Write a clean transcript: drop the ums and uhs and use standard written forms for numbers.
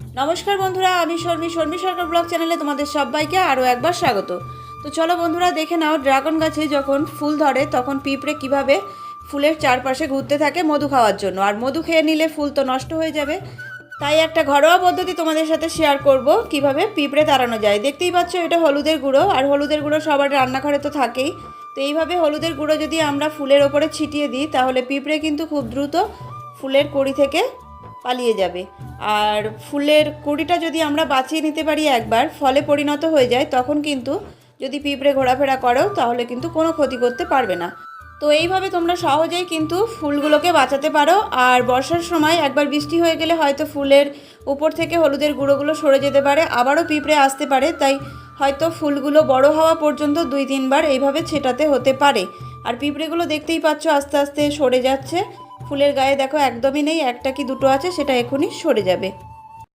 নমস্কার বন্ধুরা, আমি শর্মী সরকার ব্লগ চ্যানেলে তোমাদের সবাইকে আরও একবার স্বাগত। তো চলো বন্ধুরা, দেখে নাও ড্রাগন গাছে যখন ফুল ধরে তখন পিঁপড়ে কিভাবে ফুলের চারপাশে ঘুরতে থাকে মধু খাওয়ার জন্য। আর মধু খেয়ে নিলে ফুল তো নষ্ট হয়ে যাবে, তাই একটা ঘরোয়া পদ্ধতি তোমাদের সাথে শেয়ার করব কিভাবে পিঁপড়ে তাড়ানো যায়। দেখতেই পাচ্ছ এটা হলুদের গুঁড়ো, আর হলুদের গুঁড়ো সবার রান্নাঘরে তো থাকেই। তো এইভাবে হলুদের গুঁড়ো যদি আমরা ফুলের ওপরে ছিটিয়ে দিই তাহলে পিঁপড়ে কিন্তু খুব দ্রুত ফুলের কড়ি থেকে পালিয়ে যাবে। আর ফুলের কুঁড়িটা যদি আমরা বাঁচিয়ে নিতে পারি একবার, ফলে পরিণত হয়ে যায়, তখন কিন্তু যদি পিঁপড়ে ঘোরাফেরা করো তাহলে কিন্তু কোনো ক্ষতি করতে পারবে না। তো এইভাবে তোমরা সহজেই কিন্তু ফুলগুলোকে বাঁচাতে পারো। আর বর্ষার সময় একবার বৃষ্টি হয়ে গেলে হয়তো ফুলের উপর থেকে হলুদের গুঁড়োগুলো সরে যেতে পারে, আবারও পিঁপড়ে আসতে পারে, তাই হয়তো ফুলগুলো বড় হওয়া পর্যন্ত 2-3 বার এইভাবে ছেটাতে হতে পারে। আর পিঁপড়েগুলো দেখতেই পাচ্ছ আস্তে আস্তে সরে যাচ্ছে। ফুলের গায়ে দেখো একদমই নেই, একটা কি দুটো আছে, সেটা এখনই সরে যাবে।